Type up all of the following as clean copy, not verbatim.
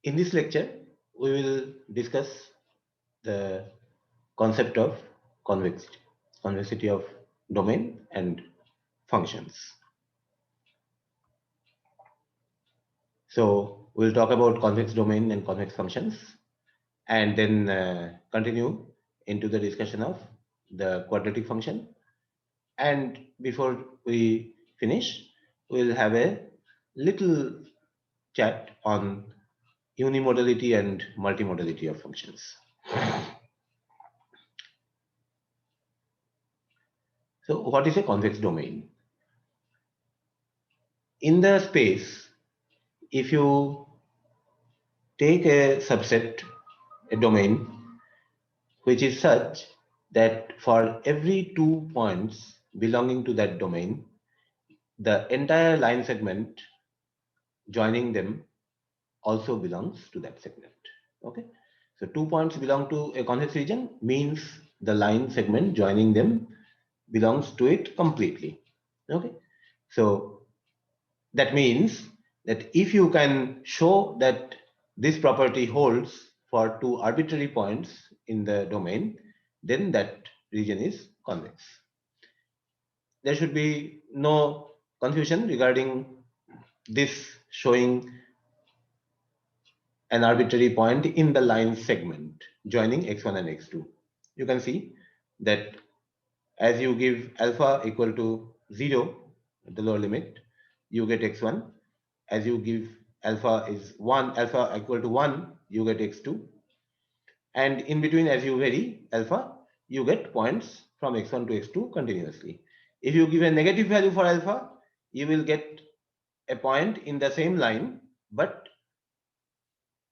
In this lecture, we will discuss the concept of convexity, convexity of domain and functions. So we'll talk about convex domain and convex functions, and then continue into the discussion of the quadratic function. And before we finish, we'll have a little chat on unimodality and multimodality of functions. So what is a convex domain? In the space, if you take a subset, a domain, which is such that for every 2 points belonging to that domain, the entire line segment joining them also belongs to that segment. Okay, so 2 points belong to a convex region means the line segment joining them belongs to it completely. Okay, so that means that if you can show that this property holds for 2 arbitrary points in the domain, then that region is convex. There should be no confusion regarding this showing an arbitrary point in the line segment joining x1 and x2. You can see that as you give alpha equal to 0 at the lower limit, you get x1. As you give alpha is 1, alpha equal to 1, you get x2. And in between, as you vary alpha, you get points from x1 to x2 continuously. If you give a negative value for alpha, you will get a point in the same line, but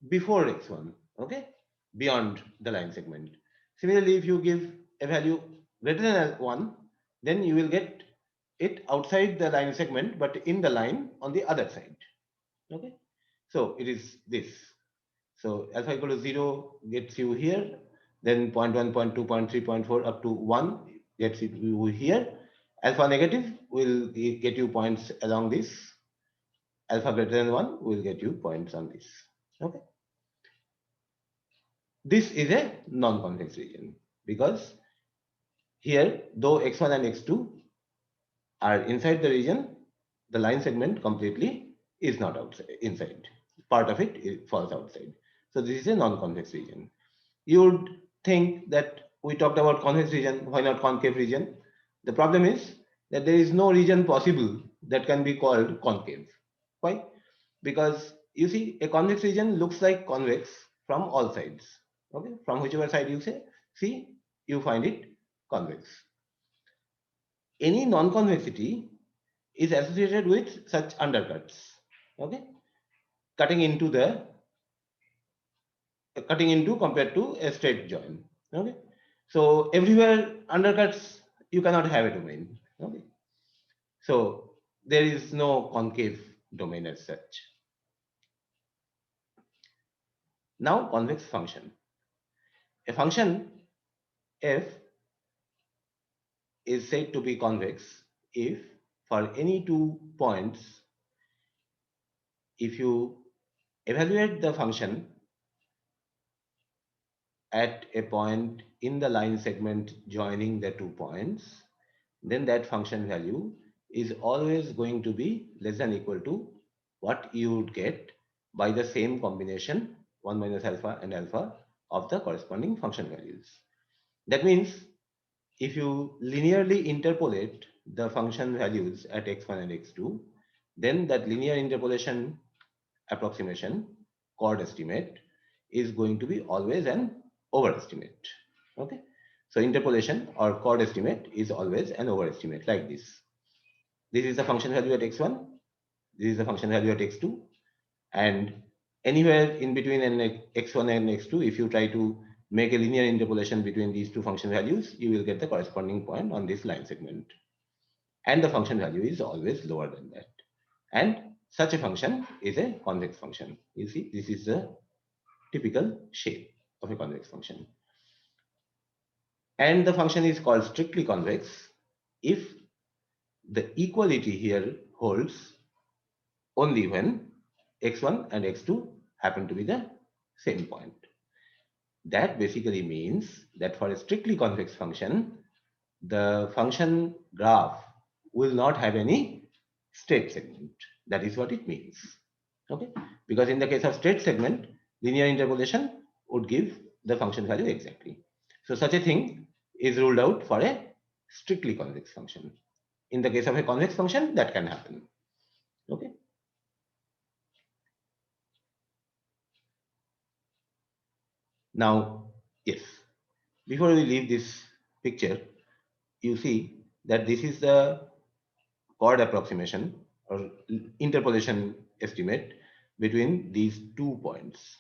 before x1, okay, beyond the line segment. Similarly, if you give a value greater than 1, then you will get it outside the line segment, but in the line on the other side. Okay, so it is this. So alpha equal to 0 gets you here, then 0.1, 0.2, 0.3, 0.4 up to 1 gets you here. Alpha negative will get you points along this. Alpha greater than 1 will get you points on this. Okay. This is a non-convex region because here, though x1 and x2 are inside the region, the line segment completely is not outside, inside. Part of it falls outside. So this is a non-convex region. You would think that we talked about convex region, why not concave region? The problem is that there is no region possible that can be called concave. Why? Because you see, a convex region looks like convex from all sides. Okay, from whichever side you see, you find it convex. Any non-convexity is associated with such undercuts. Okay, cutting into compared to a straight join. Okay, so everywhere undercuts, you cannot have a domain. Okay, so there is no concave domain as such. Now convex function. A function f is said to be convex if for any 2 points, if you evaluate the function at a point in the line segment joining the 2 points, then that function value is always going to be less than equal to what you would get by the same combination 1 minus alpha and alpha of the corresponding function values. That means if you linearly interpolate the function values at x1 and x2, then that linear interpolation approximation, chord estimate, is going to be always an overestimate. Okay, so interpolation or chord estimate is always an overestimate like this. This is the function value at x1, this is the function value at x2, and anywhere in between x1 and x2, if you try to make a linear interpolation between these two function values, you will get the corresponding point on this line segment. And the function value is always lower than that. And such a function is a convex function. You see, this is the typical shape of a convex function. And the function is called strictly convex if the equality here holds only when x1 and x2 happen to be the same point. That basically means that for a strictly convex function, the function graph will not have any straight segment. That is what it means. Okay, because in the case of straight segment, linear interpolation would give the function value exactly. So such a thing is ruled out for a strictly convex function. In the case of a convex function, that can happen. Okay. Now, yes, before we leave this picture, you see that this is the chord approximation or interpolation estimate between these 2 points.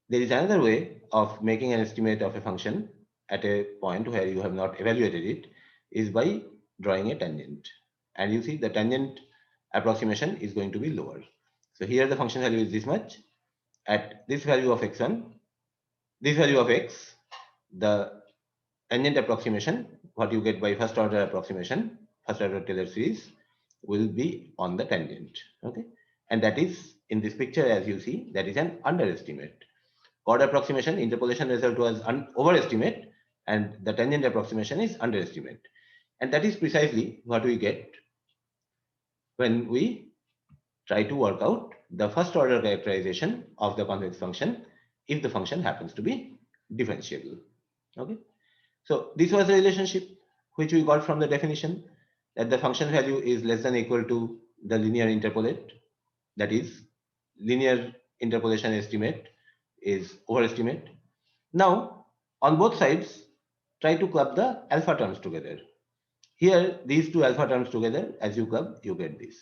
There is another way of making an estimate of a function at a point where you have not evaluated it is by drawing a tangent. And you see the tangent approximation is going to be lower. So here the function value is this much. At this value of x1, this value of x, the tangent approximation, what you get by first order approximation, first order Taylor series, will be on the tangent. Okay, and that is in this picture, as you see, that is an underestimate. Chord approximation interpolation result was overestimate, and the tangent approximation is underestimate. And that is precisely what we get when we try to work out the first order characterization of the convex function if the function happens to be differentiable. Okay. So this was the relationship which we got from the definition, that the function value is less than or equal to the linear interpolate. That is, linear interpolation estimate is overestimate. Now, on both sides, try to club the alpha terms together. Here, these two alpha terms together, as you club, you get this.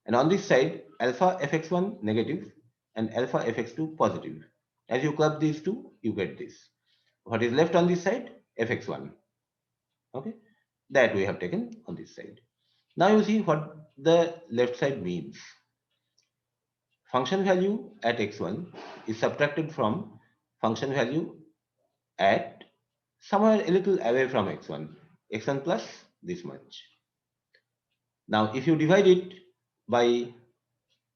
And on this side, alpha fx1 negative and alpha fx2 positive. As you club these two, you get this. What is left on this side? Fx1. Okay, that we have taken on this side. Now you see what the left side means. Function value at x1 is subtracted from function value at somewhere a little away from x1 plus this much. Now if you divide it by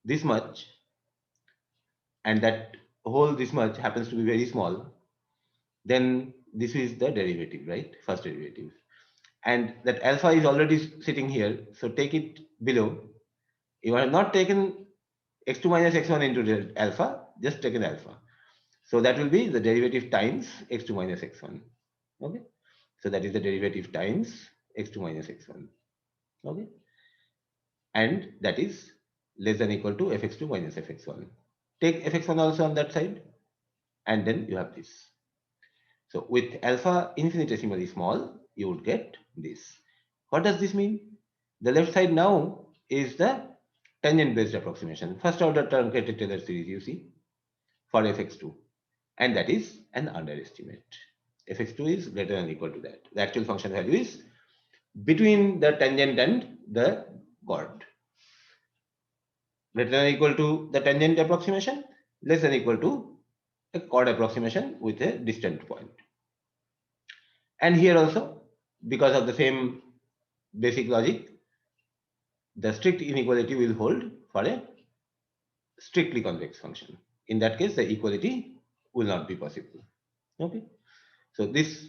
this much, and that whole this much happens to be very small, then this is the derivative, right? First derivative. And that alpha is already sitting here, so take it below. You have not taken x2 minus x1 into the alpha, just taken alpha. So that will be the derivative times x2 minus x1. Okay. So that is the derivative times x2 minus x1. Okay. And that is less than or equal to fx2 minus fx1. Take fx1 also on that side, and then you have this. So with alpha infinitesimally small, you would get this. What does this mean? The left side now is the tangent based approximation, first order truncated Taylor series, you see, for fx2, and that is an underestimate. Fx2 is greater than or equal to that. The actual function value is between the tangent and the chord. Greater than or equal to the tangent approximation, less than or equal to a chord approximation with a distant point. And here also, because of the same basic logic, the strict inequality will hold for a strictly convex function. In that case, the equality will not be possible. Okay. So this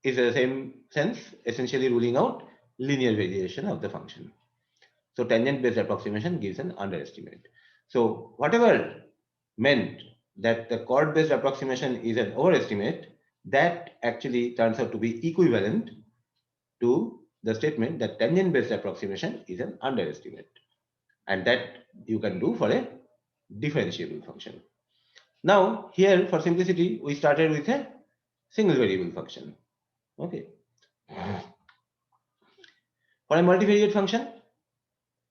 is the same sense, essentially ruling out linear variation of the function. So tangent based approximation gives an underestimate. So whatever meant that the chord based approximation is an overestimate, that actually turns out to be equivalent to the statement that tangent based approximation is an underestimate, and that you can do for a differentiable function. Now here, for simplicity, we started with a single variable function. Okay. For a multivariate function,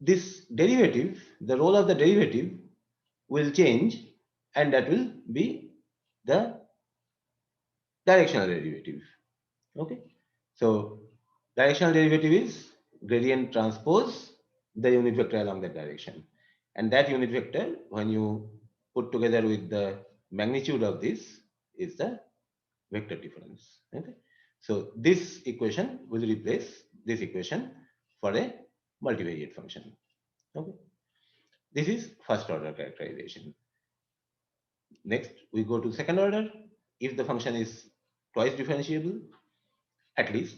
this derivative, the role of the derivative will change, and that will be the directional derivative. Okay. So directional derivative is gradient transpose the unit vector along that direction. And that unit vector, when you put together with the magnitude of this, is the vector difference. Okay. So this equation will replace this equation for a multivariate function. Okay. This is first order characterization. Next, we go to second order. If the function is twice differentiable, at least,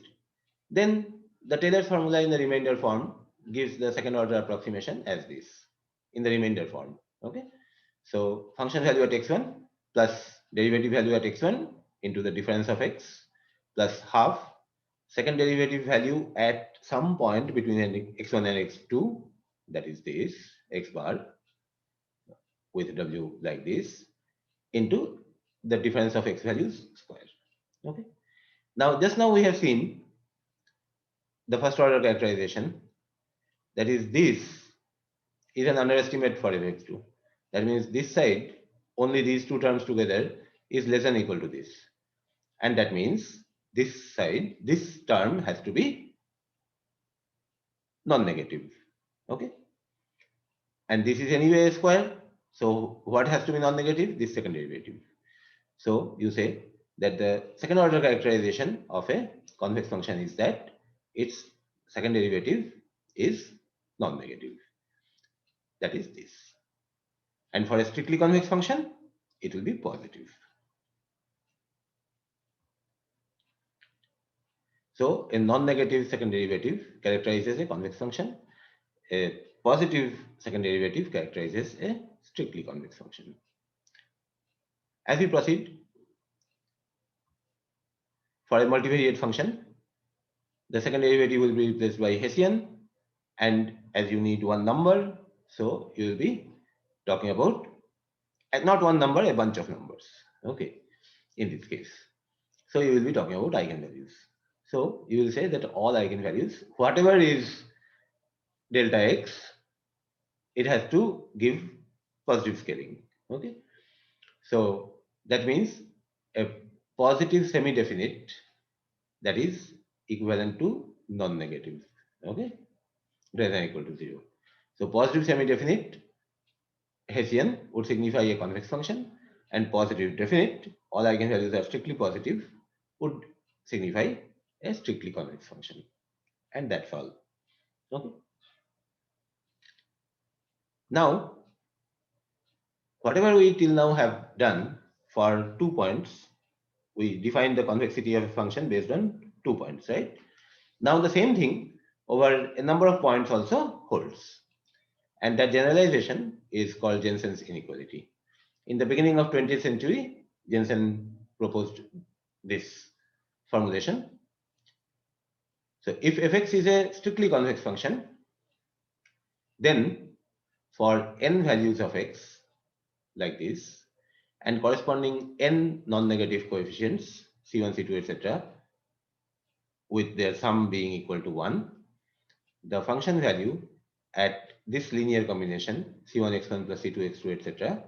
then the Taylor's formula in the remainder form gives the second order approximation as this in the remainder form. Okay. So function value at x1 plus derivative value at x1 into the difference of x plus half second derivative value at some point between x1 and x2, that is this x bar with w like this, into the difference of x values square. Okay. Now, just now we have seen the first order characterization, that is this is an underestimate for fx2. That means this side, only these two terms together is less than or equal to this. And that means this side, this term has to be non-negative. Okay. And this is anyway a square. So what has to be non-negative? This second derivative. So you say that the second order characterization of a convex function is that its second derivative is non-negative. That is this. And for a strictly convex function, it will be positive. So a non-negative second derivative characterizes a convex function. A positive second derivative characterizes a strictly convex function. As we proceed, for a multivariate function, the second derivative will be replaced by Hessian, and as you need one number, so you will be talking about not one number, a bunch of numbers. Okay, in this case. So you will be talking about eigenvalues. So you will say that all eigenvalues, whatever is delta x, it has to give positive scaling. Okay. So that means a positive semi-definite, that is equivalent to non-negative. Okay. Greater than or equal to 0. So positive semi-definite Hessian would signify a convex function, and positive definite, all eigenvalues are strictly positive, would signify a strictly convex function. And that's all. Okay. Now, whatever we till now have done for 2 points, we define the convexity of a function based on 2 points, right? Now the same thing over a number of points also holds. And that generalization is called Jensen's inequality. In the beginning of 20th century, Jensen proposed this formulation. So if fx is a strictly convex function, then for n values of x like this, and corresponding n non-negative coefficients, c1, c2, etc., with their sum being equal to 1, the function value at this linear combination, c1x1 plus c2x2, etc.,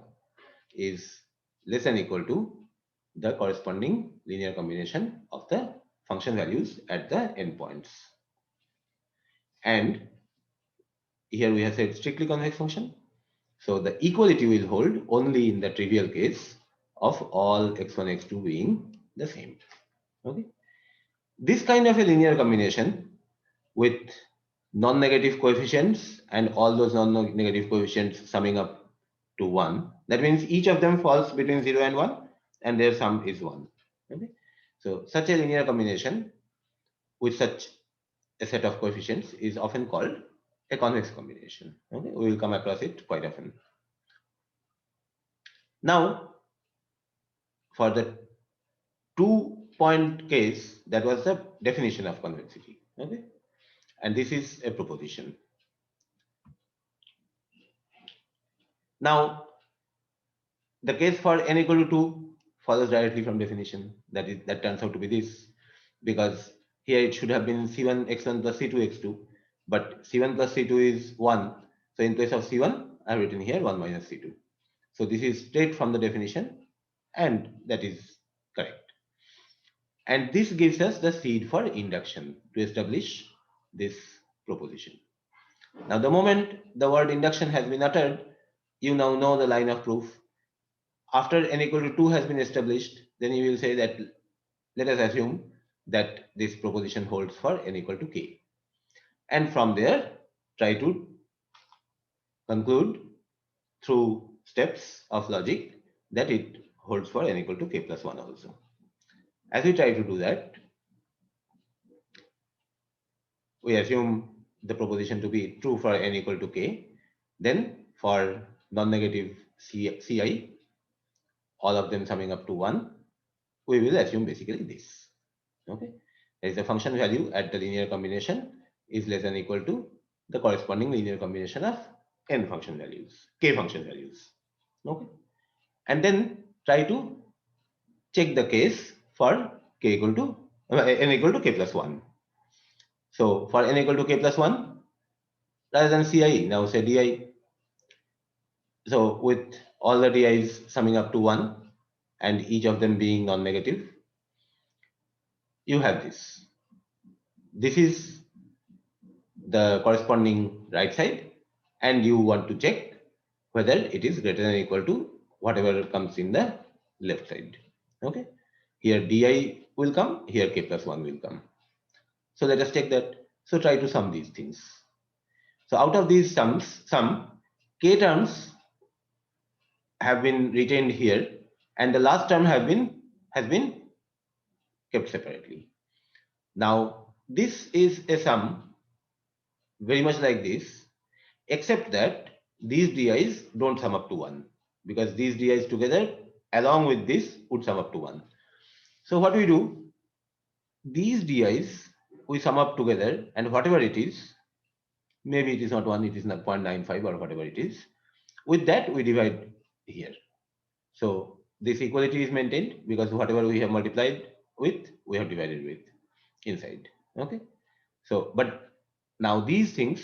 is less than or equal to the corresponding linear combination of the function values at the endpoints. And here we have said strictly convex function. So the equality will hold only in the trivial case of all x1, x2 being the same. Okay. This kind of a linear combination with non-negative coefficients and all those non-negative coefficients summing up to 1. That means each of them falls between 0 and 1 and their sum is 1. Okay. So such a linear combination with such a set of coefficients is often called a convex combination. Okay. We will come across it quite often. Now, for the 2-point case, that was the definition of convexity. Okay. And this is a proposition. Now, the case for n equal to 2 follows directly from definition. That turns out to be this, because here it should have been c1 x1 plus c2 x2, but c1 plus c2 is 1. So in place of c1, I have written here 1 minus c2. So this is straight from the definition, and that is correct. And this gives us the seed for induction to establish this proposition. Now, the moment the word induction has been uttered, you now know the line of proof. After n equal to 2 has been established, then you will say that let us assume that this proposition holds for n equal to k. And from there, try to conclude through steps of logic that it holds for n equal to k plus 1 also. As we try to do that, we assume the proposition to be true for n equal to k. Then for non-negative Ci, all of them summing up to 1, we will assume basically this. Okay, there is a function value at the linear combination is less than equal to the corresponding linear combination of n function values, k function values. Okay, and then try to check the case for k equal to n equal to k plus 1. So for n equal to k plus 1, rather than Ci, now say di. So with all the di's summing up to 1 and each of them being non-negative, you have this. This is the corresponding right side, and you want to check whether it is greater than or equal to whatever comes in the left side. Okay, here di will come, here k plus 1 will come. So let us check that. So try to sum these things. So out of these sums, some k terms have been retained here, and the last term has been kept separately. Now this is a sum very much like this, except that these di's don't sum up to 1, because these di's together along with this would sum up to 1. So what we do, these di's we sum up together, and whatever it is, maybe it is not 1, it is not 0.95 or whatever it is, with that we divide here. So this equality is maintained because whatever we have multiplied with, we have divided with inside. Okay. So, but now these things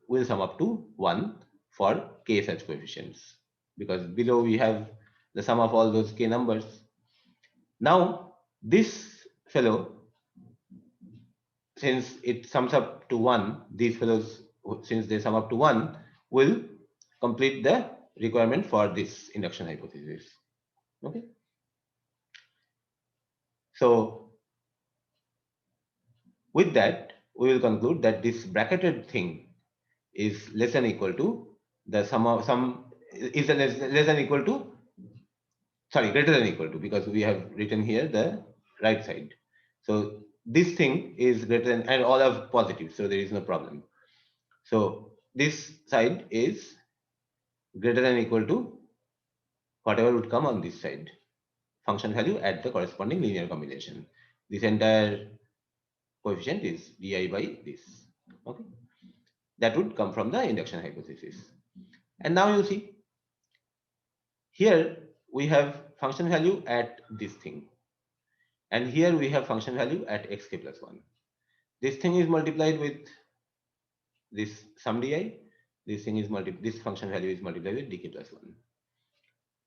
will sum up to 1 for k such coefficients, because below we have the sum of all those k numbers. Now this fellow, since it sums up to 1, these fellows, since they sum up to 1, will complete the requirement for this induction hypothesis. Okay. So with that, we will conclude that this bracketed thing is less than equal to the sum of some is less than equal to, sorry, greater than equal to, because we have written here the right side. So this thing is greater than, and all are positive, so there is no problem. So this side is greater than equal to whatever would come on this side, function value at the corresponding linear combination. This entire coefficient is di by this. Okay, that would come from the induction hypothesis. And now you see, here we have function value at this thing, and here we have function value at xk plus 1. This thing is multiplied with this sum di, this thing is this function value is multiplied with dk plus 1.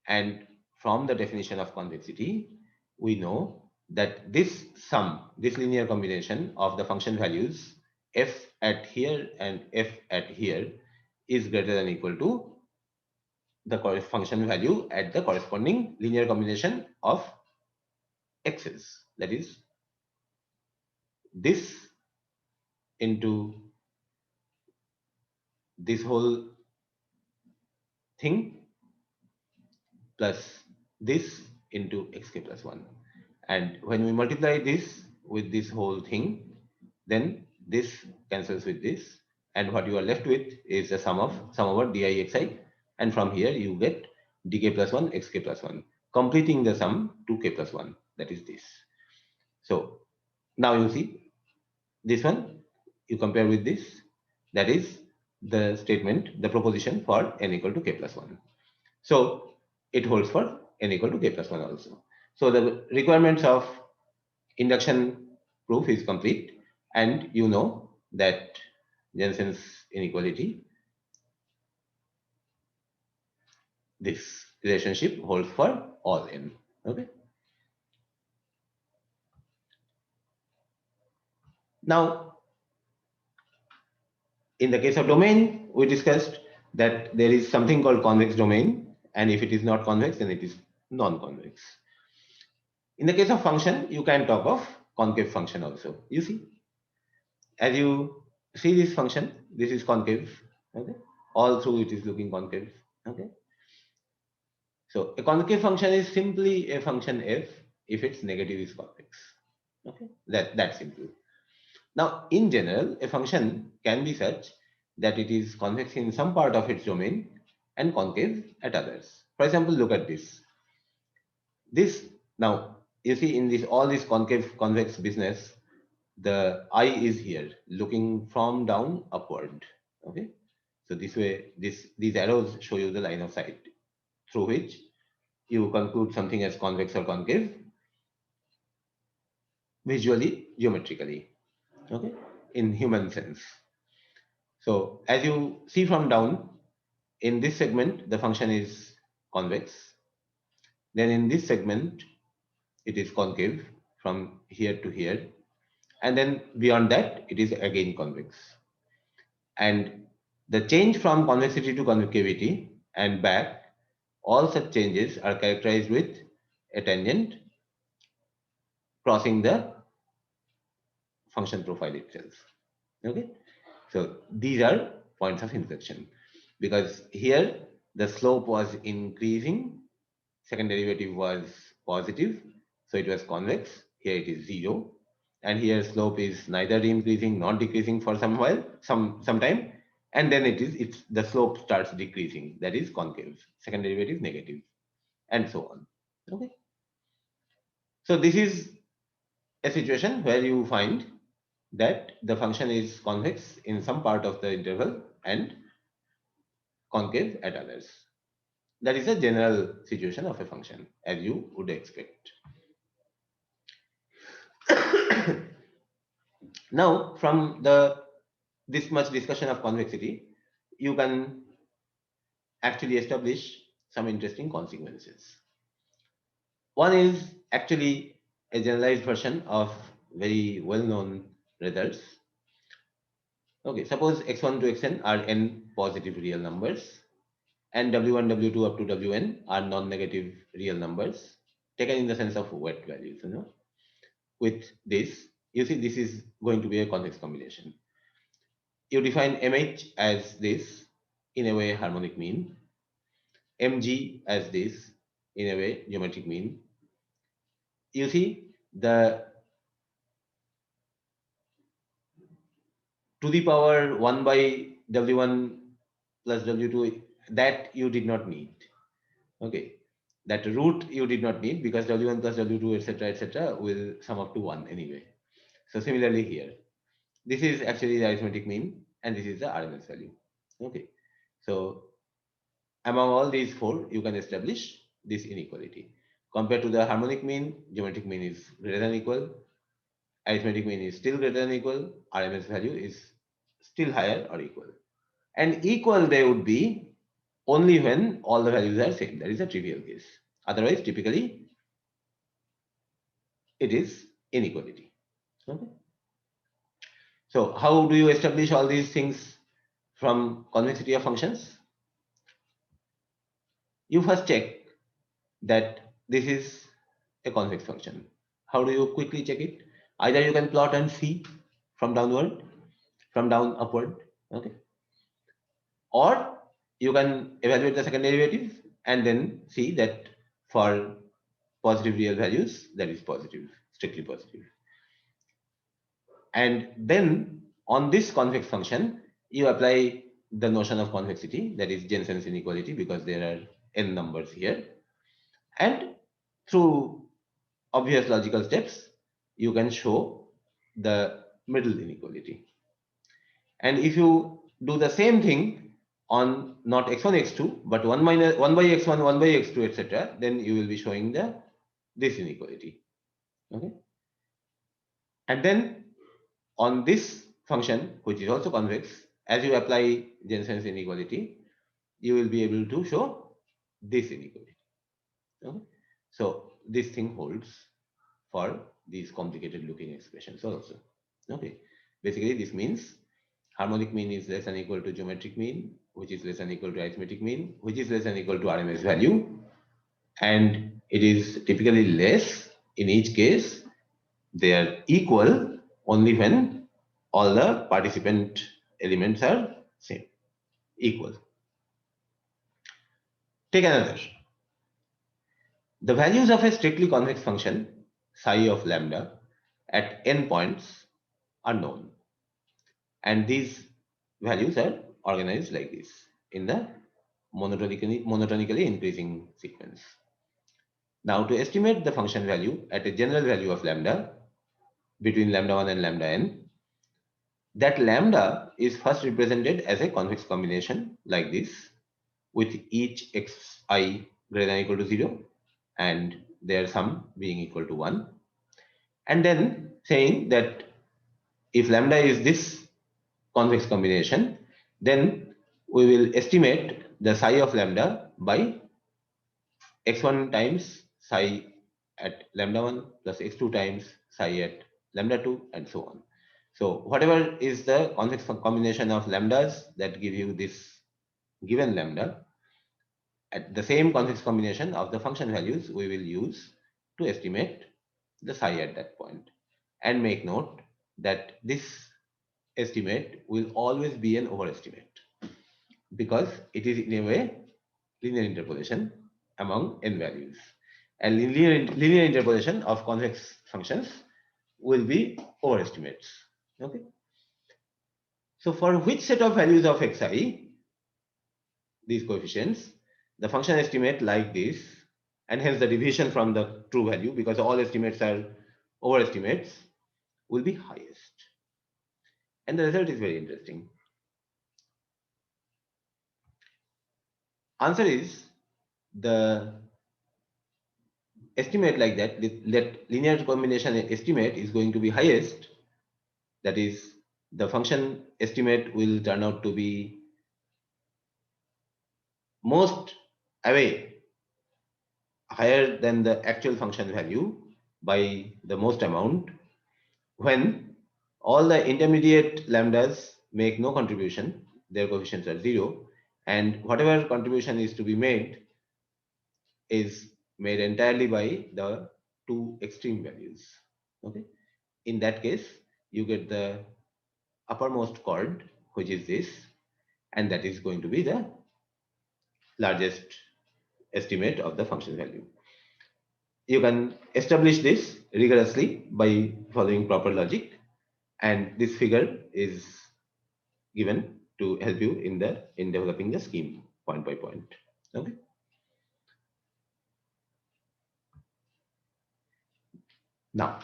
And from the definition of convexity, we know that this sum, this linear combination of the function values f at here and f at here is greater than equal to the function value at the corresponding linear combination of x's. That is, this into this whole thing plus this into xk plus 1. And when we multiply this with this whole thing, then this cancels with this, and what you are left with is the sum over di xi, and from here you get dk plus 1 xk plus 1, completing the sum to k plus 1, that is this. So now you see this one, you compare with this, that is the statement, the proposition for n equal to k plus 1. So it holds for n equal to k plus 1 also. So the requirements of induction proof is complete, and you know that Jensen's inequality, this relationship holds for all n. Okay. Now, in the case of domain, we discussed that there is something called convex domain, and if it is not convex, then it is non-convex. In the case of function, you can talk of concave function also. You see, as you see this function, this is concave. Okay, all through it is looking concave. Okay, So a concave function is simply a function f if its negative is convex. Okay, that's simple. Now, in general, a function can be such that it is convex in some part of its domain and concave at others. For example, look at this. This now you see in this all this concave convex business, the eye is here looking from down upward. Okay, so this way, these arrows show you the line of sight through which you conclude something as convex or concave visually, geometrically. Okay, in human sense. So as you see from down, in this segment, the function is convex. Then in this segment, it is concave from here to here. And then beyond that, it is again convex. And the change from convexity to concavity and back, all such changes are characterized with a tangent crossing the function profile itself. Okay, so these are points of intersection because here the slope was increasing, second derivative was positive, so it was convex. Here it is 0, and here slope is neither increasing nor decreasing for some while, some time, and then it's the slope starts decreasing, that is concave, second derivative negative, and so on. Okay, so this is a situation where you find that the function is convex in some part of the interval and concave at others. That is a general situation of a function, as you would expect. Now, from this much discussion of convexity, you can actually establish some interesting consequences. One is actually a generalized version of very well-known results. Okay, suppose x1 to xn are n positive real numbers, and w1, w2 up to wn are non-negative real numbers, taken in the sense of wet values. With this, you see this is going to be a convex combination. You define mh as this, in a way harmonic mean, mg as this, in a way geometric mean. You see the to the power 1 by w1 plus w2, that you did not need. Okay, that root you did not need because w1 plus w2 etc will sum up to 1 anyway. So similarly here, this is actually the arithmetic mean and this is the RMS value. Okay, so among all these four, you can establish this inequality. Compared to the harmonic mean, geometric mean is greater than equal, arithmetic mean is still greater than equal, RMS value is still higher or equal. And equal they would be only when all the values are same. That is a trivial case. Otherwise, typically, it is inequality. Okay. So how do you establish all these things from convexity of functions? You first check that this is a convex function. How do you quickly check it? Either you can plot and see from downward, from down upward, okay? Or you can evaluate the second derivative and then see that for positive real values, that is positive, strictly positive. And then on this convex function, you apply the notion of convexity, that is Jensen's inequality, because there are n numbers here. And through obvious logical steps, you can show the middle inequality. And if you do the same thing on not x1, x2, but 1 minus 1 by x1, 1 by x2, etc., then you will be showing this inequality. Okay. And then on this function, which is also convex, as you apply Jensen's inequality, you will be able to show this inequality. Okay. So this thing holds for these complicated looking expressions also. Okay. Basically, this means harmonic mean is less than equal to geometric mean, which is less than equal to arithmetic mean, which is less than equal to RMS value. And it is typically less in each case. They are equal only when all the participant elements are same, equal. Take another. The values of a strictly convex function, psi of lambda, at n points are known. And these values are organized like this in the monotonically increasing sequence. Now, to estimate the function value at a general value of lambda between lambda 1 and lambda n, that lambda is first represented as a convex combination like this, with each xi greater than or equal to 0 and their sum being equal to 1. And then saying that if lambda is this convex combination, then we will estimate the psi of lambda by x1 times psi at lambda 1 plus x2 times psi at lambda 2 and so on. So whatever is the convex combination of lambdas that give you this given lambda, at the same convex combination of the function values we will use to estimate the psi at that point. And make note that this estimate will always be an overestimate because it is in a way linear interpolation among n values. And linear interpolation of convex functions will be overestimates. Okay. So for which set of values of xi, these coefficients, the function estimate like this, and hence the deviation from the true value, because all estimates are overestimates, will be highest. And the result is very interesting. Answer is the estimate like that linear combination estimate is going to be highest. That is, the function estimate will turn out to be most away higher than the actual function value by the most amount when all the intermediate lambdas make no contribution, their coefficients are 0, and whatever contribution is to be made is made entirely by the two extreme values. Okay. In that case, you get the uppermost chord, which is this, and that is going to be the largest estimate of the function value. You can establish this rigorously by following proper logic, and this figure is given to help you in developing the scheme point by point. Okay. Now,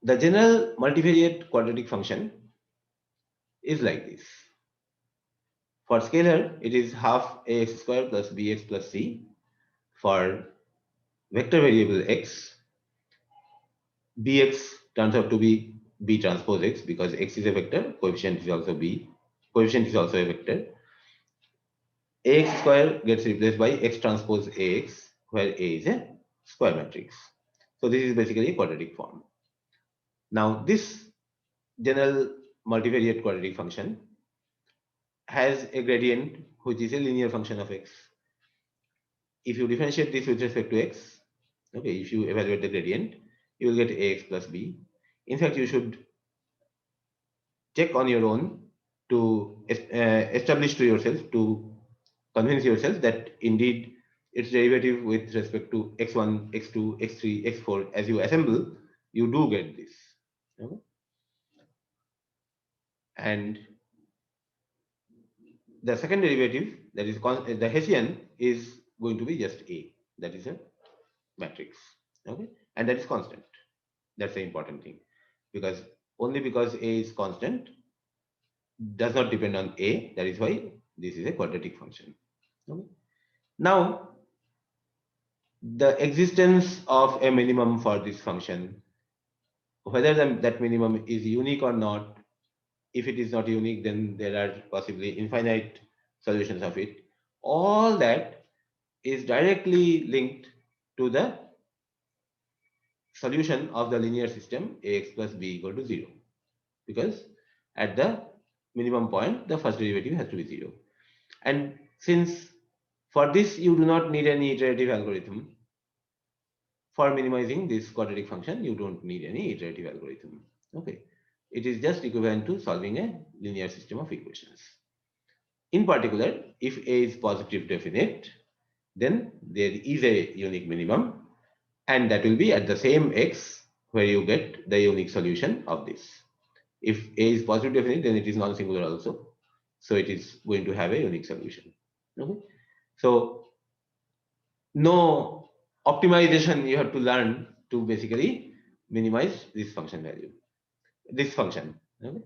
the general multivariate quadratic function is like this. For scalar, it is half ax square plus bx plus c. For vector variable x, bx turns out to be b transpose x because x is a vector, coefficient is also b, coefficient is also a vector. Ax square gets replaced by x transpose ax, where A is a square matrix. So this is basically a quadratic form. Now this general multivariate quadratic function has a gradient which is a linear function of x. If you differentiate this with respect to x, okay, if you evaluate the gradient, you will get ax plus b. In fact, you should check on your own to establish to yourself, to convince yourself that indeed its derivative with respect to x1, x2, x3, x4, as you assemble, you do get this. Okay? And the second derivative, that is the Hessian, is going to be just A. That is a matrix. Okay, and that is constant. That's the important thing, because only because A is constant does not depend on A. That is why this is a quadratic function. Okay? Now, the existence of a minimum for this function, whether that minimum is unique or not, if it is not unique, then there are possibly infinite solutions of it. All that is directly linked to the solution of the linear system ax plus b equal to 0, because at the minimum point the first derivative has to be 0. And since for this you do not need any iterative algorithm for minimizing this quadratic function, you don't need any iterative algorithm. Okay, it is just equivalent to solving a linear system of equations. In particular, if A is positive definite, then there is a unique minimum, and that will be at the same x where you get the unique solution of this. If A is positive definite, then it is non-singular also. So it is going to have a unique solution. Okay. So no optimization you have to learn to basically minimize this function value, this function. Okay.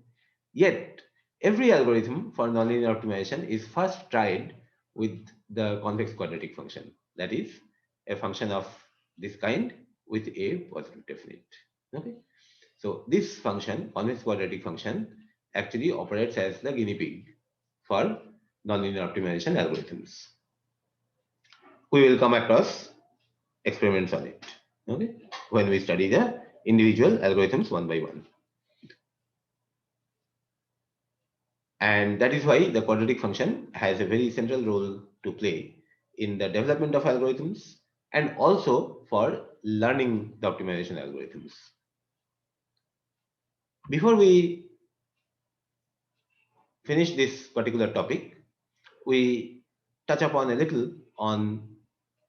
Yet every algorithm for nonlinear optimization is first tried with the convex quadratic function. That is a function of this kind with a positive definite. Okay. So this function, convex quadratic function, actually operates as the guinea pig for nonlinear optimization algorithms. We will come across experiments on it, okay, when we study the individual algorithms one by one. And that is why the quadratic function has a very central role to play in the development of algorithms and also for learning the optimization algorithms. Before we finish this particular topic, we touch upon a little on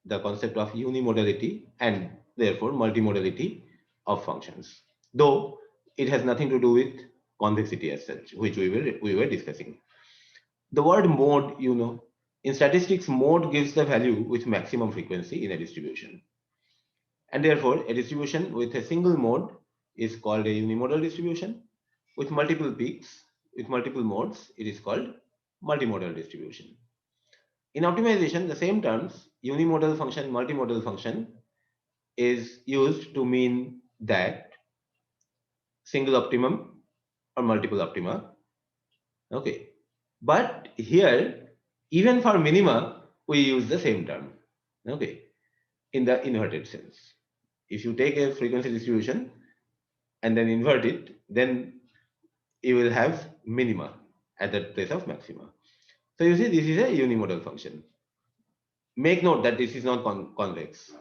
the concept of unimodality and therefore multimodality of functions, though it has nothing to do with convexity as such, which we were discussing. The word mode, in statistics, mode gives the value with maximum frequency in a distribution, and therefore a distribution with a single mode is called a unimodal distribution. With multiple peaks, with multiple modes, it is called multimodal distribution. In optimization, the same terms, unimodal function, multimodal function, is used to mean that single optimum or multiple optima. Okay. But here, even for minima, we use the same term. Okay. In the inverted sense. If you take a frequency distribution and then invert it, then you will have minima at the place of maxima. So you see, this is a unimodal function. Make note that this is not convex.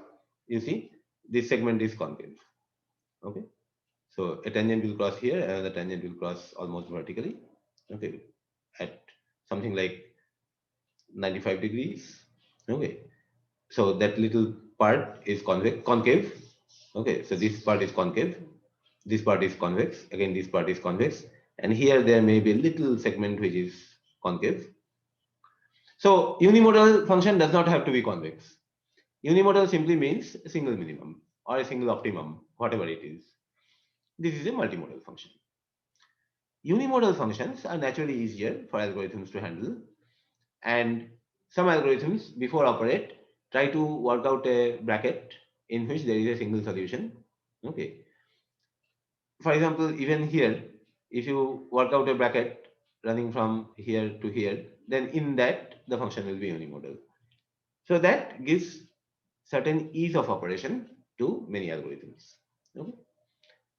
You see, this segment is concave. Okay. So a tangent will cross here, and the tangent will cross almost vertically. Okay. At something like 95 degrees. Okay. So that little part is concave. Okay. So this part is concave. This part is convex. Again, this part is convex. And here there may be a little segment which is concave. So unimodal function does not have to be convex. Unimodal simply means a single minimum or a single optimum, whatever it is. This is a multimodal function. Unimodal functions are naturally easier for algorithms to handle, and some algorithms before operate try to work out a bracket in which there is a single solution. Okay. For example, even here, if you work out a bracket running from here to here, then in that the function will be unimodal. So that gives certain ease of operation to many algorithms. Okay.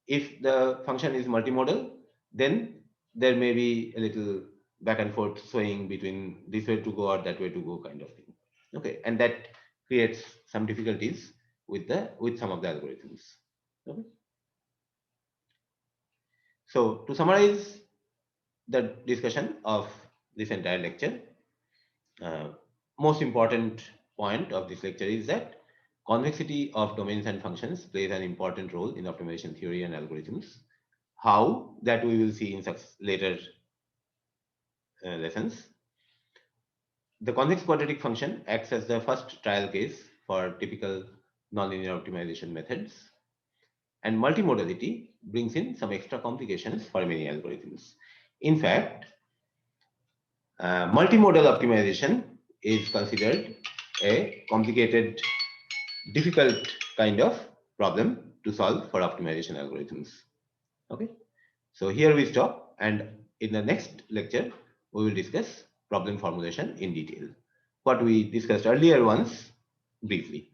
If the function is multimodal, then there may be a little back and forth swaying between this way to go or that way to go kind of thing. Okay, and that creates some difficulties with some of the algorithms. Okay. So to summarize the discussion of this entire lecture, most important point of this lecture is that convexity of domains and functions plays an important role in optimization theory and algorithms. How, that we will see in later lessons. The convex quadratic function acts as the first trial case for typical nonlinear optimization methods, and multimodality brings in some extra complications for many algorithms. In fact, multimodal optimization is considered a complicated, difficult kind of problem to solve for optimization algorithms. Okay, so here we stop, and in the next lecture we will discuss problem formulation in detail, what we discussed earlier once briefly.